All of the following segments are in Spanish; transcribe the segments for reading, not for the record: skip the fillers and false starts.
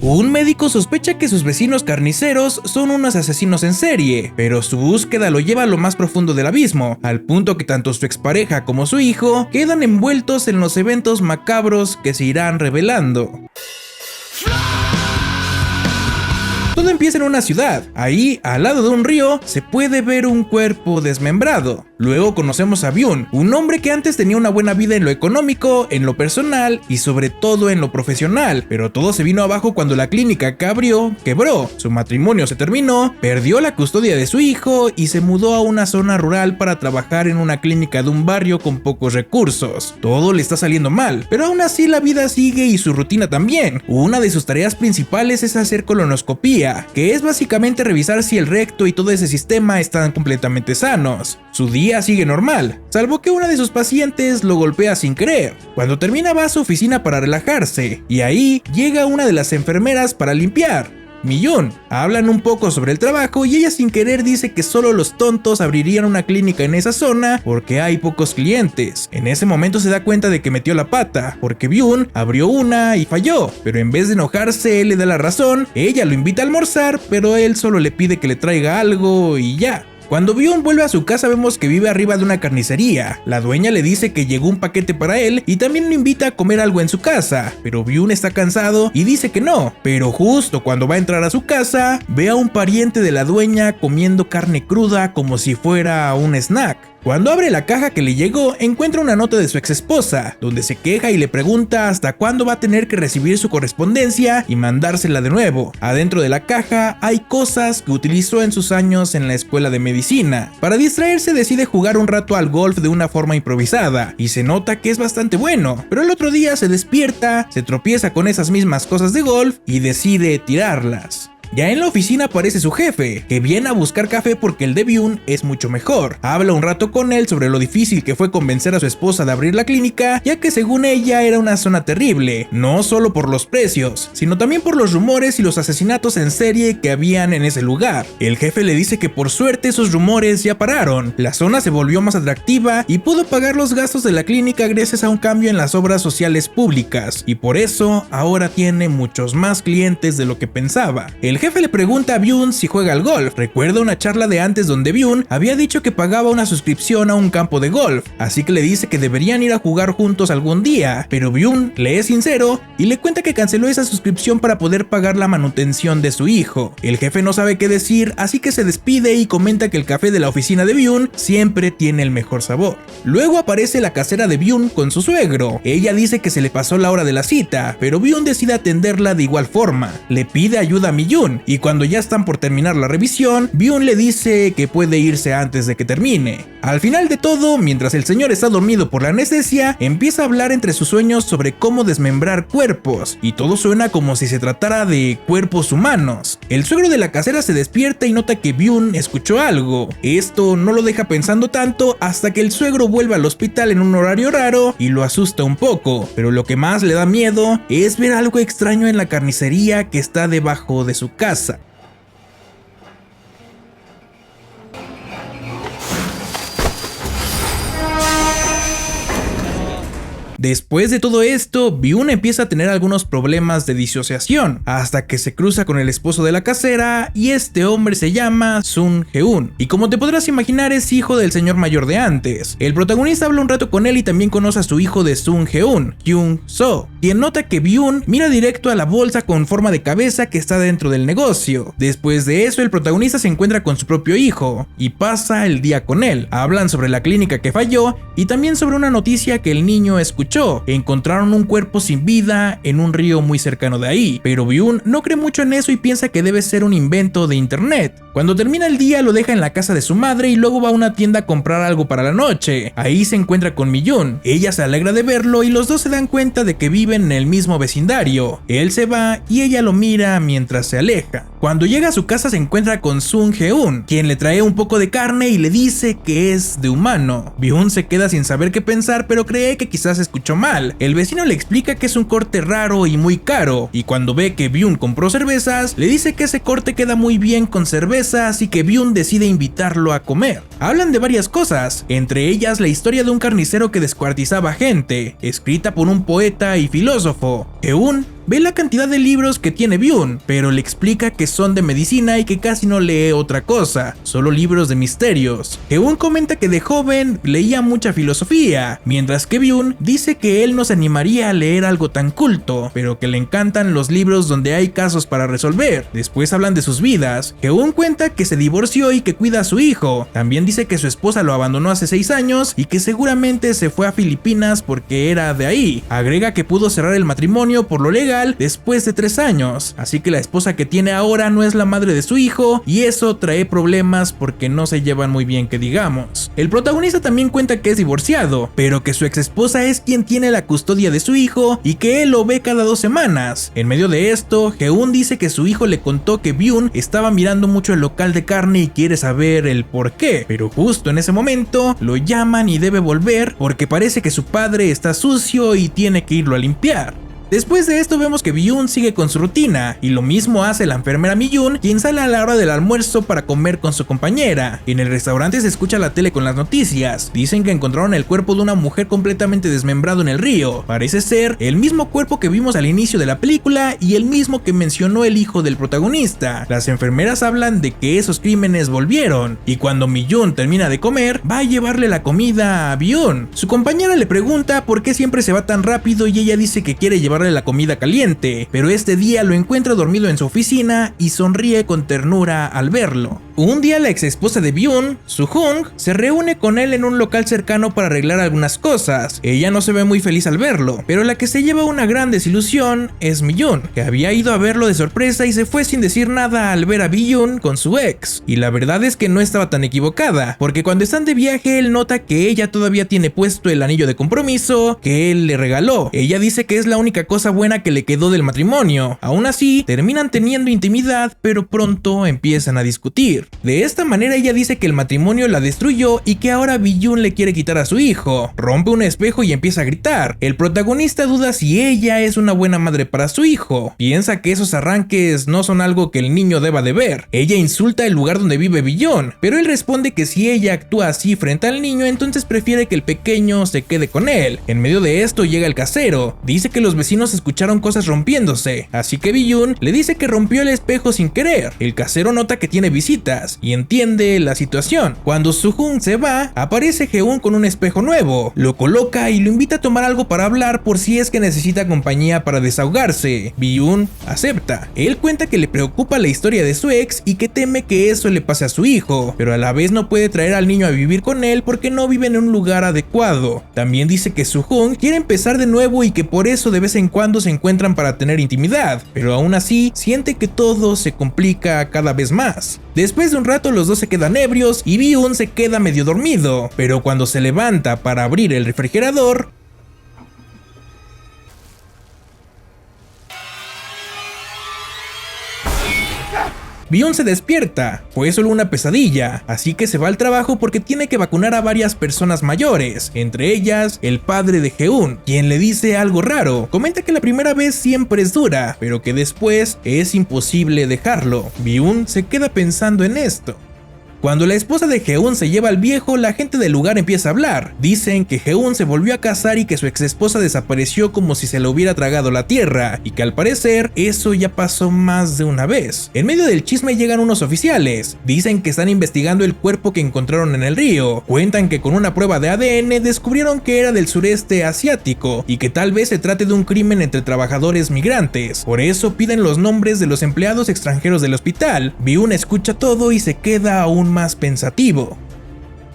Un médico sospecha que sus vecinos carniceros son unos asesinos en serie, pero su búsqueda lo lleva a lo más profundo del abismo, al punto que tanto su expareja como su hijo quedan envueltos en los eventos macabros que se irán revelando. Todo empieza en una ciudad. Ahí, al lado de un río, se puede ver un cuerpo desmembrado. Luego conocemos a Byun, un hombre que antes tenía una buena vida en lo económico, en lo personal y sobre todo en lo profesional, pero todo se vino abajo cuando la clínica que abrió quebró, su matrimonio se terminó, perdió la custodia de su hijo y se mudó a una zona rural para trabajar en una clínica de un barrio con pocos recursos. Todo le está saliendo mal, pero aún así la vida sigue y su rutina también. Una de sus tareas principales es hacer colonoscopía, que es básicamente revisar si el recto y todo ese sistema están completamente sanos. Su día sigue normal, salvo que una de sus pacientes lo golpea sin querer. Cuando termina va a su oficina para relajarse, y ahí llega una de las enfermeras para limpiar. Mi-Yoon. Hablan un poco sobre el trabajo y ella sin querer dice que solo los tontos abrirían una clínica en esa zona porque hay pocos clientes. En ese momento se da cuenta de que metió la pata, porque Byun abrió una y falló, pero en vez de enojarse él le da la razón, ella lo invita a almorzar, pero él solo le pide que le traiga algo y ya. Cuando Byun vuelve a su casa vemos que vive arriba de una carnicería. La dueña le dice que llegó un paquete para él y también lo invita a comer algo en su casa, pero Byun está cansado y dice que no. Pero justo cuando va a entrar a su casa, ve a un pariente de la dueña comiendo carne cruda como si fuera un snack. Cuando abre la caja que le llegó, encuentra una nota de su ex esposa, donde se queja y le pregunta hasta cuándo va a tener que recibir su correspondencia y mandársela de nuevo. Adentro de la caja hay cosas que utilizó en sus años en la escuela de medicina. Para distraerse decide jugar un rato al golf de una forma improvisada, y se nota que es bastante bueno, pero el otro día se despierta, se tropieza con esas mismas cosas de golf y decide tirarlas. Ya en la oficina aparece su jefe, que viene a buscar café porque el de Byun es mucho mejor. Habla un rato con él sobre lo difícil que fue convencer a su esposa de abrir la clínica, ya que según ella era una zona terrible, no solo por los precios, sino también por los rumores y los asesinatos en serie que habían en ese lugar. El jefe le dice que por suerte esos rumores ya pararon, la zona se volvió más atractiva y pudo pagar los gastos de la clínica gracias a un cambio en las obras sociales públicas, y por eso ahora tiene muchos más clientes de lo que pensaba. El jefe le pregunta a Byun si juega al golf. Recuerda una charla de antes donde Byun había dicho que pagaba una suscripción a un campo de golf, así que le dice que deberían ir a jugar juntos algún día, pero Byun le es sincero y le cuenta que canceló esa suscripción para poder pagar la manutención de su hijo. El jefe no sabe qué decir, así que se despide y comenta que el café de la oficina de Byun siempre tiene el mejor sabor. Luego aparece la casera de Byun con su suegro. Ella dice que se le pasó la hora de la cita, pero Byun decide atenderla de igual forma. Le pide ayuda a Mi-Yoon y cuando ya están por terminar la revisión, Byun le dice que puede irse antes de que termine. Al final de todo, mientras el señor está dormido por la anestesia, empieza a hablar entre sus sueños sobre cómo desmembrar cuerpos, y todo suena como si se tratara de cuerpos humanos. El suegro de la casera se despierta y nota que Byun escuchó algo. Esto no lo deja pensando tanto hasta que el suegro vuelve al hospital en un horario raro y lo asusta un poco, pero lo que más le da miedo es ver algo extraño en la carnicería que está debajo de su casa. Después de todo esto, Byun empieza a tener algunos problemas de disociación, hasta que se cruza con el esposo de la casera, y este hombre se llama Sung Heun, y como te podrás imaginar es hijo del señor mayor de antes. El protagonista habla un rato con él y también conoce a su hijo de Sung Heun, Kyung So, quien nota que Byun mira directo a la bolsa con forma de cabeza que está dentro del negocio. Después de eso, el protagonista se encuentra con su propio hijo, y pasa el día con él. Hablan sobre la clínica que falló, y también sobre una noticia que el niño escuchó. Encontraron un cuerpo sin vida en un río muy cercano de ahí, pero Byun no cree mucho en eso y piensa que debe ser un invento de internet. Cuando termina el día lo deja en la casa de su madre y luego va a una tienda a comprar algo para la noche. Ahí se encuentra con Mi-Yoon. Ella se alegra de verlo y los dos se dan cuenta de que viven en el mismo vecindario. Él se va y ella lo mira mientras se aleja. Cuando llega a su casa se encuentra con Sung Heun, quien le trae un poco de carne y le dice que es de humano. Byun se queda sin saber qué pensar, pero cree que quizás escuchó mal. El vecino le explica que es un corte raro y muy caro, y cuando ve que Byun compró cervezas, le dice que ese corte queda muy bien con cerveza, así que Byun decide invitarlo a comer. Hablan de varias cosas, entre ellas la historia de un carnicero que descuartizaba gente, escrita por un poeta y filósofo. Heun Ve la cantidad de libros que tiene Byun, pero le explica que son de medicina y que casi no lee otra cosa, solo libros de misterios. Heun comenta que de joven leía mucha filosofía, mientras que Byun dice que él no se animaría a leer algo tan culto, pero que le encantan los libros donde hay casos para resolver. Después hablan de sus vidas. Heun cuenta que se divorció y que cuida a su hijo. También dice que su esposa lo abandonó hace 6 años y que seguramente se fue a Filipinas porque era de ahí. Agrega que pudo cerrar el matrimonio por lo legal después de 3 años, así que la esposa que tiene ahora no es la madre de su hijo y eso trae problemas porque no se llevan muy bien, que digamos. El protagonista también cuenta que es divorciado, pero que su ex esposa es quien tiene la custodia de su hijo y que él lo ve cada 2 semanas. En medio de esto, Heun dice que su hijo le contó que Byun estaba mirando mucho el local de carne y quiere saber el por qué, pero justo en ese momento lo llaman y debe volver porque parece que su padre está sucio y tiene que irlo a limpiar. Después de esto vemos que Byun sigue con su rutina, y lo mismo hace la enfermera Mi-yoon, quien sale a la hora del almuerzo para comer con su compañera. En el restaurante se escucha la tele con las noticias. Dicen que encontraron el cuerpo de una mujer completamente desmembrado en el río. Parece ser el mismo cuerpo que vimos al inicio de la película y el mismo que mencionó el hijo del protagonista. Las enfermeras hablan de que esos crímenes volvieron, y cuando Mi-yoon termina de comer, va a llevarle la comida a Byun. Su compañera le pregunta por qué siempre se va tan rápido y ella dice que quiere llevar la comida caliente, pero este día lo encuentra dormido en su oficina y sonríe con ternura al verlo. Un día la ex esposa de Byun, Soo-hung, se reúne con él en un local cercano para arreglar algunas cosas. Ella no se ve muy feliz al verlo, pero la que se lleva una gran desilusión es Mi-yoon, que había ido a verlo de sorpresa y se fue sin decir nada al ver a Byun con su ex. Y la verdad es que no estaba tan equivocada, porque cuando están de viaje él nota que ella todavía tiene puesto el anillo de compromiso que él le regaló. Ella dice que es la única cosa buena que le quedó del matrimonio. Aún así, terminan teniendo intimidad, pero pronto empiezan a discutir. De esta manera ella dice que el matrimonio la destruyó y que ahora Byun le quiere quitar a su hijo. Rompe un espejo y empieza a gritar. El protagonista duda si ella es una buena madre para su hijo. Piensa que esos arranques no son algo que el niño deba de ver. Ella insulta el lugar donde vive Byun, pero él responde que si ella actúa así frente al niño, entonces prefiere que el pequeño se quede con él. En medio de esto llega el casero. Dice que los vecinos escucharon cosas rompiéndose, así que Byun le dice que rompió el espejo sin querer. El casero nota que tiene visitas y entiende la situación. Cuando Soo-hung se va, aparece Heun con un espejo nuevo, lo coloca y lo invita a tomar algo para hablar por si es que necesita compañía para desahogarse. Byun acepta. Él cuenta que le preocupa la historia de su ex y que teme que eso le pase a su hijo, pero a la vez no puede traer al niño a vivir con él porque no vive en un lugar adecuado. También dice que Soo-hung quiere empezar de nuevo y que por eso de vez en cuando se encuentran para tener intimidad, pero aún así siente que todo se complica cada vez más. Después de un rato los dos se quedan ebrios y Byun se queda medio dormido, pero cuando se levanta para abrir el refrigerador, Byun se despierta, fue solo una pesadilla, así que se va al trabajo porque tiene que vacunar a varias personas mayores, entre ellas el padre de Heun, quien le dice algo raro. Comenta que la primera vez siempre es dura, pero que después es imposible dejarlo. Byun se queda pensando en esto. Cuando la esposa de Heun se lleva al viejo, la gente del lugar empieza a hablar. Dicen que Heun se volvió a casar y que su ex esposa desapareció como si se la hubiera tragado la tierra, y que al parecer eso ya pasó más de una vez. En medio del chisme llegan unos oficiales. Dicen que están investigando el cuerpo que encontraron en el río. Cuentan que con una prueba de ADN descubrieron que era del sureste asiático y que tal vez se trate de un crimen entre trabajadores migrantes. Por eso piden los nombres de los empleados extranjeros del hospital. Byun escucha todo y se queda aún más pensativo.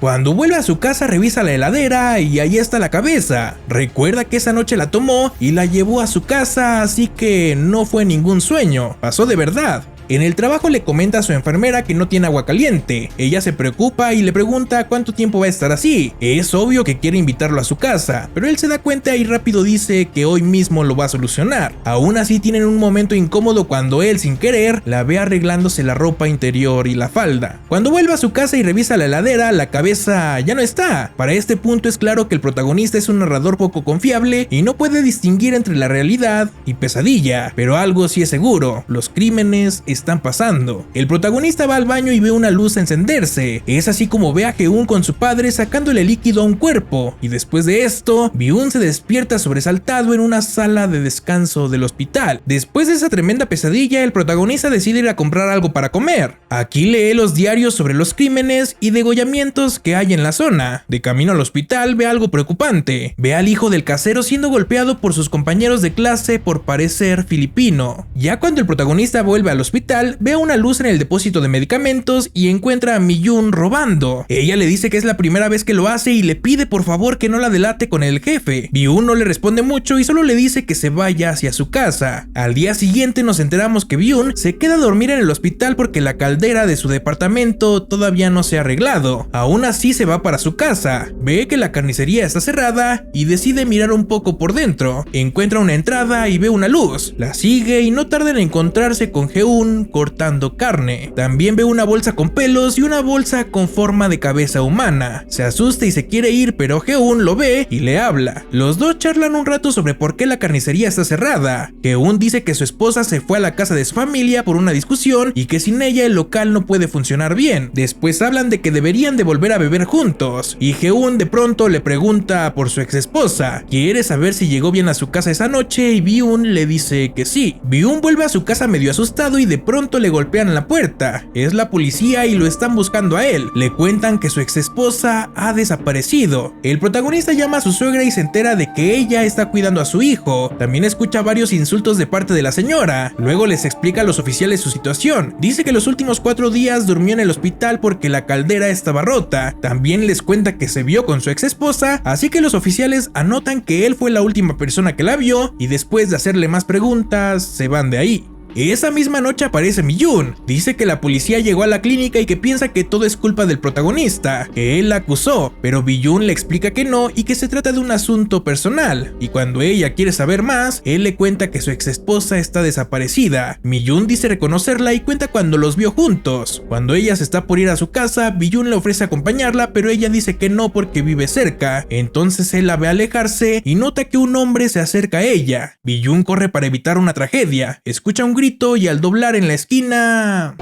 Cuando vuelve a su casa revisa la heladera y ahí está la cabeza. Recuerda que esa noche la tomó y la llevó a su casa, así que no fue ningún sueño, pasó de verdad. En el trabajo le comenta a su enfermera que no tiene agua caliente. Ella se preocupa y le pregunta cuánto tiempo va a estar así. Es obvio que quiere invitarlo a su casa, pero él se da cuenta y rápido dice que hoy mismo lo va a solucionar. Aún así tienen un momento incómodo cuando él, sin querer, la ve arreglándose la ropa interior y la falda. Cuando vuelve a su casa y revisa la heladera, la cabeza ya no está. Para este punto es claro que el protagonista es un narrador poco confiable y no puede distinguir entre la realidad y pesadilla, pero algo sí es seguro: los crímenes están están pasando. El protagonista va al baño y ve una luz encenderse. Es así como ve a Heun con su padre sacándole líquido a un cuerpo, y después de esto, Byun se despierta sobresaltado en una sala de descanso del hospital. Después de esa tremenda pesadilla, el protagonista decide ir a comprar algo para comer. Aquí lee los diarios sobre los crímenes y degollamientos que hay en la zona. De camino al hospital ve algo preocupante. Ve al hijo del casero siendo golpeado por sus compañeros de clase por parecer filipino. Ya cuando el protagonista vuelve al hospital, ve una luz en el depósito de medicamentos y encuentra a Mi-yoon robando. Ella le dice que es la primera vez que lo hace y le pide por favor que no la delate con el jefe. Byun no le responde mucho y solo le dice que se vaya hacia su casa. Al día siguiente nos enteramos que Byun se queda a dormir en el hospital porque la caldera de su departamento todavía no se ha arreglado. Aún así se va para su casa. Ve que la carnicería está cerrada y decide mirar un poco por dentro. Encuentra una entrada y ve una luz. La sigue y no tarda en encontrarse con Heun cortando carne. También ve una bolsa con pelos y una bolsa con forma de cabeza humana. Se asusta y se quiere ir, pero Heun lo ve y le habla. Los dos charlan un rato sobre por qué la carnicería está cerrada. Heun dice que su esposa se fue a la casa de su familia por una discusión y que sin ella el local no puede funcionar bien. Después hablan de que deberían de volver a beber juntos, y Heun de pronto le pregunta por su ex esposa. Quiere saber si llegó bien a su casa esa noche y Byun le dice que sí. Byun vuelve a su casa medio asustado y de pronto le golpean la puerta. Es la policía y lo están buscando a él. Le cuentan que su ex esposa ha desaparecido. El protagonista llama a su suegra y se entera de que ella está cuidando a su hijo. También escucha varios insultos de parte de la señora. Luego les explica a los oficiales su situación. Dice que los últimos 4 días durmió en el hospital porque la caldera estaba rota. También les cuenta que se vio con su ex esposa, así que los oficiales anotan que él fue la última persona que la vio y después de hacerle más preguntas se van de ahí. Esa misma noche aparece Mi-yoon. Dice que la policía llegó a la clínica y que piensa que todo es culpa del protagonista, que él la acusó, pero Mi-yoon le explica que no y que se trata de un asunto personal. Y cuando ella quiere saber más, él le cuenta que su ex esposa está desaparecida. Mi-yoon dice reconocerla y cuenta cuando los vio juntos. Cuando ella se está por ir a su casa, Mi-yoon le ofrece acompañarla, pero ella dice que no porque vive cerca. Entonces él la ve alejarse y nota que un hombre se acerca a ella. Mi-yoon corre para evitar una tragedia. Escucha un grito y al doblar en la esquina...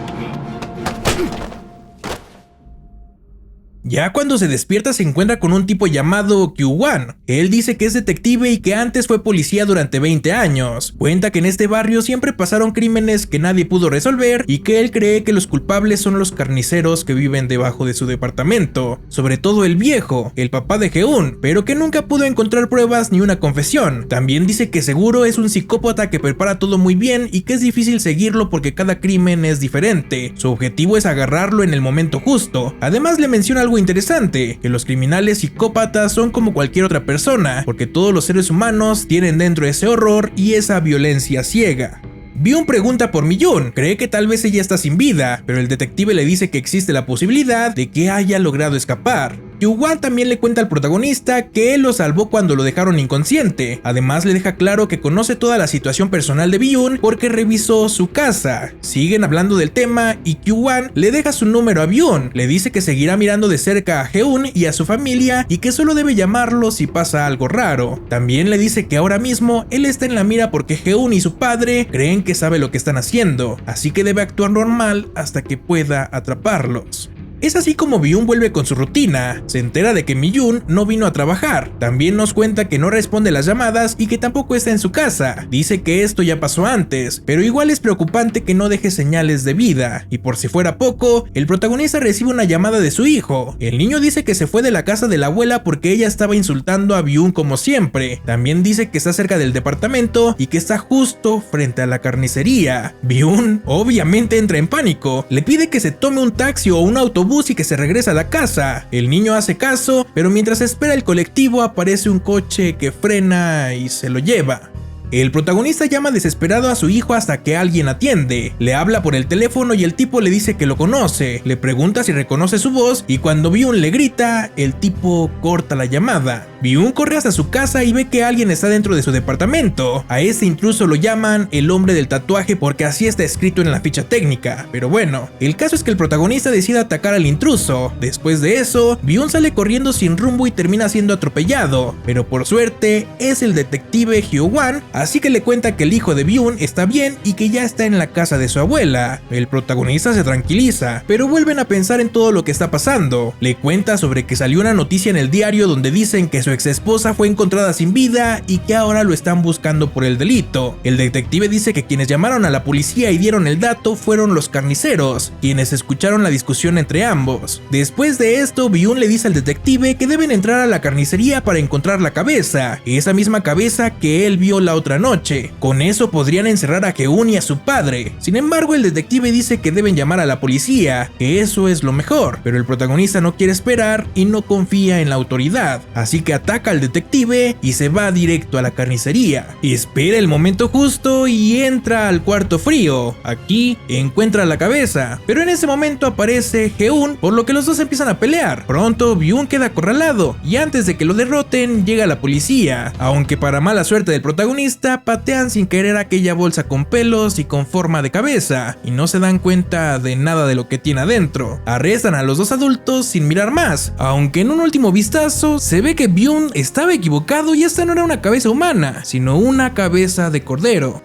Ya cuando se despierta se encuentra con un tipo llamado Kyu-wan. Él dice que es detective y que antes fue policía durante 20 años. Cuenta que en este barrio siempre pasaron crímenes que nadie pudo resolver y que él cree que los culpables son los carniceros que viven debajo de su departamento. Sobre todo el viejo, el papá de Heun, pero que nunca pudo encontrar pruebas ni una confesión. También dice que seguro es un psicópata que prepara todo muy bien y que es difícil seguirlo porque cada crimen es diferente. Su objetivo es agarrarlo en el momento justo. Además le menciona algo interesante, que los criminales psicópatas son como cualquier otra persona, porque todos los seres humanos tienen dentro ese horror y esa violencia ciega. Byun pregunta por Mi-yoon, cree que tal vez ella está sin vida, pero el detective le dice que existe la posibilidad de que haya logrado escapar. Kyu-wan también le cuenta al protagonista que él lo salvó cuando lo dejaron inconsciente. Además le deja claro que conoce toda la situación personal de Byun porque revisó su casa. Siguen hablando del tema y Kyu-wan le deja su número a Byun. Le dice que seguirá mirando de cerca a Heun y a su familia y que solo debe llamarlo si pasa algo raro. También le dice que ahora mismo él está en la mira porque Heun y su padre creen que sabe lo que están haciendo, así que debe actuar normal hasta que pueda atraparlos. Es así como Byun vuelve con su rutina. Se entera de que Mi-yoon no vino a trabajar. También nos cuenta que no responde las llamadas y que tampoco está en su casa. Dice que esto ya pasó antes, pero igual es preocupante que no deje señales de vida. Y por si fuera poco, el protagonista recibe una llamada de su hijo. El niño dice que se fue de la casa de la abuela porque ella estaba insultando a Byun como siempre. También dice que está cerca del departamento y que está justo frente a la carnicería. Byun obviamente entra en pánico. Le pide que se tome un taxi o un autobús y que se regresa a la casa. El niño hace caso, pero mientras espera el colectivo aparece un coche que frena y se lo lleva. El protagonista llama desesperado a su hijo hasta que alguien atiende. Le habla por el teléfono y el tipo le dice que lo conoce. Le pregunta si reconoce su voz y cuando Byun le grita, el tipo corta la llamada. Byun corre hasta su casa y ve que alguien está dentro de su departamento. A este intruso lo llaman el hombre del tatuaje porque así está escrito en la ficha técnica. Pero bueno, el caso es que el protagonista decide atacar al intruso. Después de eso, Byun sale corriendo sin rumbo y termina siendo atropellado. Pero por suerte, es el detective Hyo-wan, así que le cuenta que el hijo de Byun está bien y que ya está en la casa de su abuela. El protagonista se tranquiliza, pero vuelven a pensar en todo lo que está pasando. Le cuenta sobre que salió una noticia en el diario donde dicen que su ex esposa fue encontrada sin vida y que ahora lo están buscando por el delito. El detective dice que quienes llamaron a la policía y dieron el dato fueron los carniceros, quienes escucharon la discusión entre ambos. Después de esto, Byun le dice al detective que deben entrar a la carnicería para encontrar la cabeza, esa misma cabeza que él vio la otra noche. Con eso podrían encerrar a Geun y a su padre. Sin embargo, el detective dice que deben llamar a la policía, que eso es lo mejor, pero el protagonista no quiere esperar y no confía en la autoridad, así que ataca al detective y se va directo a la carnicería. Espera el momento justo y entra al cuarto frío. Aquí encuentra la cabeza, pero en ese momento aparece Geun, por lo que los dos empiezan a pelear. Pronto Byun queda acorralado y antes de que lo derroten llega la policía, aunque para mala suerte del protagonista patean sin querer aquella bolsa con pelos y con forma de cabeza y no se dan cuenta de nada de lo que tiene adentro. Arrestan a los dos adultos sin mirar más, aunque en un último vistazo se ve que Byun estaba equivocado y esta no era una cabeza humana, sino una cabeza de cordero.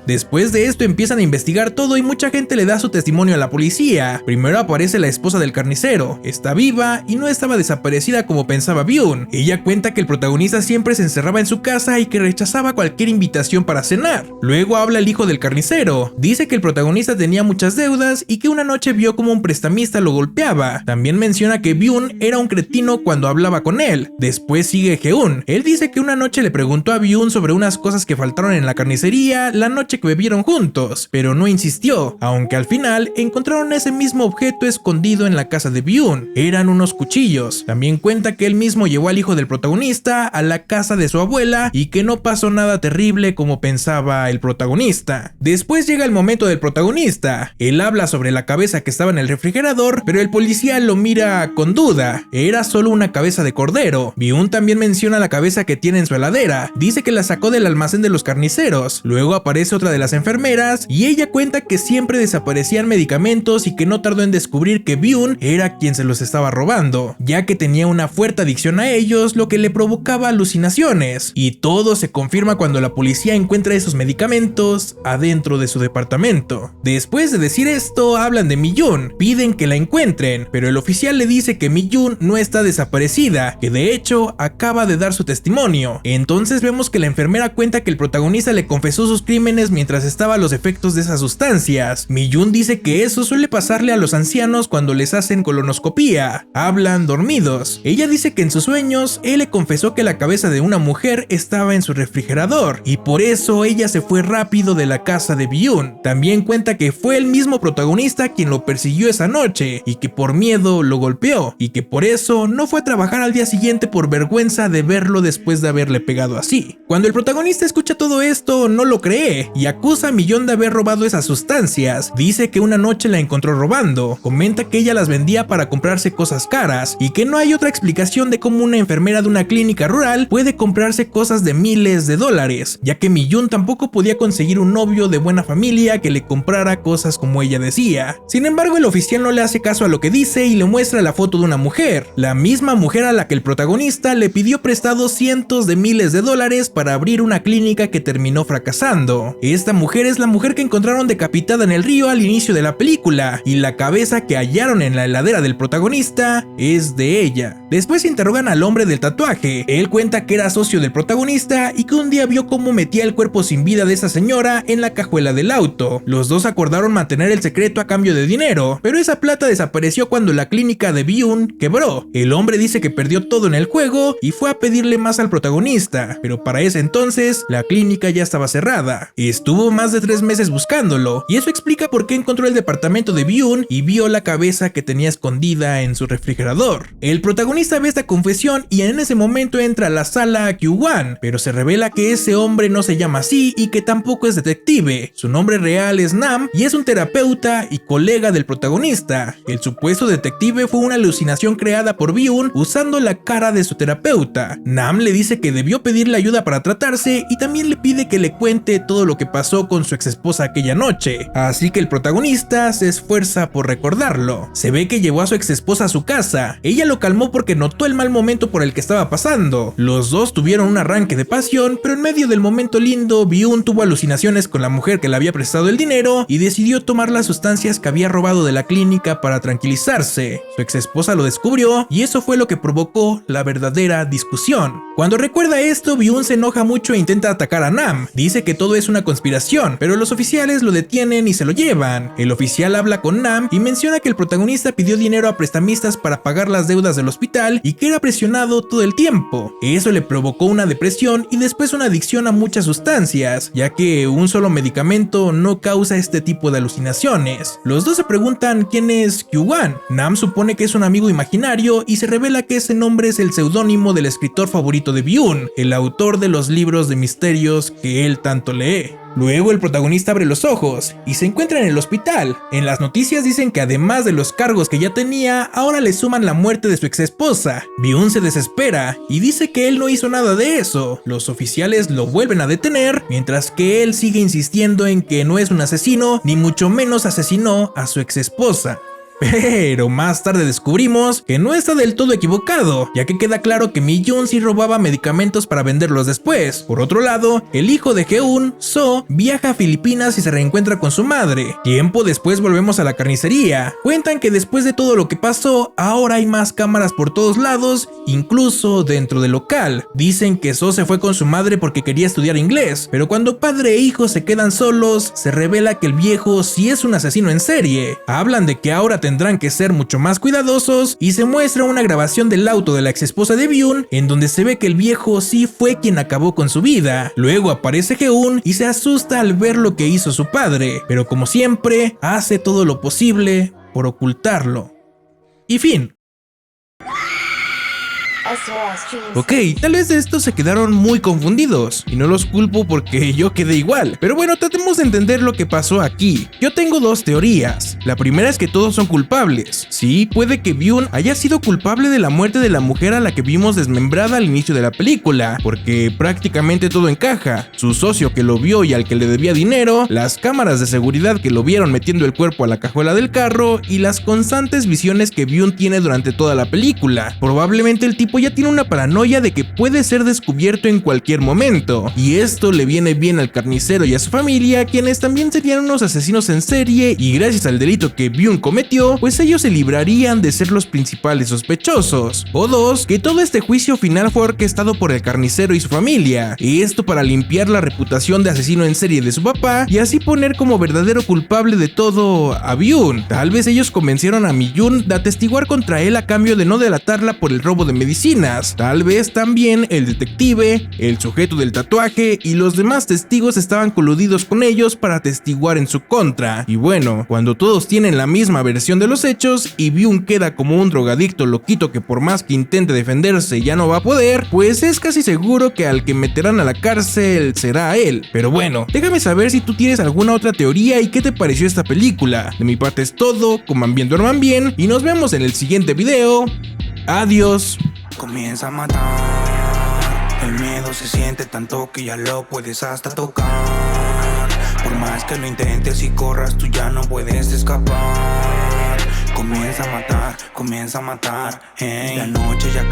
Después de esto empiezan a investigar todo y mucha gente le da su testimonio a la policía. Primero aparece la esposa del carnicero, está viva y no estaba desaparecida como pensaba Byun. Ella cuenta que el protagonista siempre se encerraba en su casa y que rechazaba cualquier invitación para cenar. Luego habla el hijo del carnicero, dice que el protagonista tenía muchas deudas y que una noche vio como un prestamista lo golpeaba. También menciona que Byun era un cretino cuando hablaba con él. Después sigue Geun, él dice que una noche le preguntó a Byun sobre unas cosas que faltaron en la carnicería la noche que bebieron juntos, pero no insistió, aunque al final encontraron ese mismo objeto escondido en la casa de Byun. Eran unos cuchillos. También cuenta que él mismo llevó al hijo del protagonista a la casa de su abuela y que no pasó nada terrible como pensaba el protagonista. Después llega el momento del protagonista. Él habla sobre la cabeza que estaba en el refrigerador, pero el policía lo mira con duda. Era solo una cabeza de cordero. Byun también menciona la cabeza que tiene en su heladera. Dice que la sacó del almacén de los carniceros. Luego aparece otra de las enfermeras y ella cuenta que siempre desaparecían medicamentos y que no tardó en descubrir que Byun era quien se los estaba robando, ya que tenía una fuerte adicción a ellos, lo que le provocaba alucinaciones. Y todo se confirma cuando la policía encuentra esos medicamentos adentro de su departamento. Después de decir esto, hablan de Mi-jun, piden que la encuentren, pero el oficial le dice que Mi-jun no está desaparecida, que de hecho acaba de dar su testimonio. Entonces vemos que la enfermera cuenta que el protagonista le confesó sus crímenes mientras estaba a los efectos de esas sustancias. Mi-jun dice que eso suele pasarle a los ancianos cuando les hacen colonoscopía. Hablan dormidos. Ella dice que en sus sueños él le confesó que la cabeza de una mujer estaba en su refrigerador y por eso ella se fue rápido de la casa de Byun. También cuenta que fue el mismo protagonista quien lo persiguió esa noche y que por miedo lo golpeó y que por eso no fue a trabajar al día siguiente por vergüenza de verlo después de haberle pegado así. Cuando el protagonista escucha todo esto no lo cree y acusa a Mi-jun de haber robado esas sustancias. Dice que una noche la encontró robando, comenta que ella las vendía para comprarse cosas caras y que no hay otra explicación de cómo una enfermera de una clínica rural puede comprarse cosas de miles de dólares, ya que Mi-jun tampoco podía conseguir un novio de buena familia que le comprara cosas como ella decía. Sin embargo, el oficial no le hace caso a lo que dice y le muestra la foto de una mujer, la misma mujer a la que el protagonista le pidió prestado cientos de miles de dólares para abrir una clínica que terminó fracasando. Esta mujer es la mujer que encontraron decapitada en el río al inicio de la película y la cabeza que hallaron en la heladera del protagonista es de ella. Después interrogan al hombre del tatuaje. Él cuenta que era socio del protagonista y que un día vio cómo metía el cuerpo sin vida de esa señora en la cajuela del auto. Los dos acordaron mantener el secreto a cambio de dinero, pero esa plata desapareció cuando la clínica de Byun quebró. El hombre dice que perdió todo en el juego y fue a pedirle más al protagonista, pero para ese entonces la clínica ya estaba cerrada. estuvo más de 3 meses buscándolo, y eso explica por qué encontró el departamento de Byun y vio la cabeza que tenía escondida en su refrigerador. El protagonista ve esta confesión y en ese momento entra a la sala Kyu-wan, pero se revela que ese hombre no se llama así y que tampoco es detective. Su nombre real es Nam y es un terapeuta y colega del protagonista. El supuesto detective fue una alucinación creada por Byun usando la cara de su terapeuta. Nam le dice que debió pedirle ayuda para tratarse y también le pide que le cuente todo lo que pasó con su exesposa aquella noche, así que el protagonista se esfuerza por recordarlo. Se ve que llevó a su exesposa a su casa. Ella lo calmó porque notó el mal momento por el que estaba pasando. Los dos tuvieron un arranque de pasión, pero en medio del momento lindo, Byun tuvo alucinaciones con la mujer que le había prestado el dinero y decidió tomar las sustancias que había robado de la clínica para tranquilizarse. Su exesposa lo descubrió y eso fue lo que provocó la verdadera discusión. Cuando recuerda esto, Byun se enoja mucho e intenta atacar a Nam. Dice que todo es una conspiración, pero los oficiales lo detienen y se lo llevan. El oficial habla con Nam y menciona que el protagonista pidió dinero a prestamistas para pagar las deudas del hospital y que era presionado todo el tiempo. Eso le provocó una depresión y después una adicción a muchas sustancias, ya que un solo medicamento no causa este tipo de alucinaciones. Los dos se preguntan quién es Kyu-wan. Nam supone que es un amigo imaginario y se revela que ese nombre es el seudónimo del escritor favorito de Byun, el autor de los libros de misterios que él tanto lee. Luego el protagonista abre los ojos y se encuentra en el hospital. En las noticias dicen que además de los cargos que ya tenía, ahora le suman la muerte de su exesposa. Byun se desespera y dice que él no hizo nada de eso. Los oficiales lo vuelven a detener, mientras que él sigue insistiendo en que no es un asesino, ni mucho menos asesinó a su exesposa. Pero más tarde descubrimos que no está del todo equivocado, ya que queda claro que Mi-jun sí robaba medicamentos para venderlos después. Por otro lado, el hijo de Geun, So, viaja a Filipinas y se reencuentra con su madre. Tiempo después volvemos a la carnicería. Cuentan que después de todo lo que pasó, ahora hay más cámaras por todos lados, incluso dentro del local. Dicen que So se fue con su madre porque quería estudiar inglés, pero cuando padre e hijo se quedan solos, se revela que el viejo sí es un asesino en serie. Hablan de que ahora tendrán que ser mucho más cuidadosos y se muestra una grabación del auto de la exesposa de Byun en donde se ve que el viejo sí fue quien acabó con su vida. Luego aparece Geun y se asusta al ver lo que hizo su padre, pero como siempre hace todo lo posible por ocultarlo. Y fin. Ok, tal vez de estos se quedaron muy confundidos, y no los culpo porque yo quedé igual. Pero bueno, tratemos de entender lo que pasó aquí. Yo tengo dos teorías. La primera es que todos son culpables. Sí, puede que Byun haya sido culpable de la muerte de la mujer a la que vimos desmembrada al inicio de la película, porque prácticamente todo encaja. Su socio que lo vio y al que le debía dinero, las cámaras de seguridad que lo vieron metiendo el cuerpo a la cajuela del carro, y las constantes visiones que Byun tiene durante toda la película. Probablemente el tipo ya tiene una paranoia de que puede ser descubierto en cualquier momento, y esto le viene bien al carnicero y a su familia, quienes también serían unos asesinos en serie, y gracias al delito que Byun cometió, pues ellos se librarían de ser los principales sospechosos. O dos, que todo este juicio final fue orquestado por el carnicero y su familia, y esto para limpiar la reputación de asesino en serie de su papá, y así poner como verdadero culpable de todo a Byun. Tal vez ellos convencieron a Mi-jun de atestiguar contra él a cambio de no delatarla por el robo de medicinas. Tal vez también el detective, el sujeto del tatuaje y los demás testigos estaban coludidos con ellos para atestiguar en su contra. Y bueno, cuando todos tienen la misma versión de los hechos y Byun queda como un drogadicto loquito que por más que intente defenderse ya no va a poder, pues es casi seguro que al que meterán a la cárcel será a él. Pero bueno, déjame saber si tú tienes alguna otra teoría y qué te pareció esta película. De mi parte es todo, coman bien, duerman bien y nos vemos en el siguiente video. Adiós. Comienza a matar, el miedo se siente tanto que ya lo puedes hasta tocar. Por más que lo intentes y corras, tú ya no puedes escapar. Comienza a matar, hey. La noche ya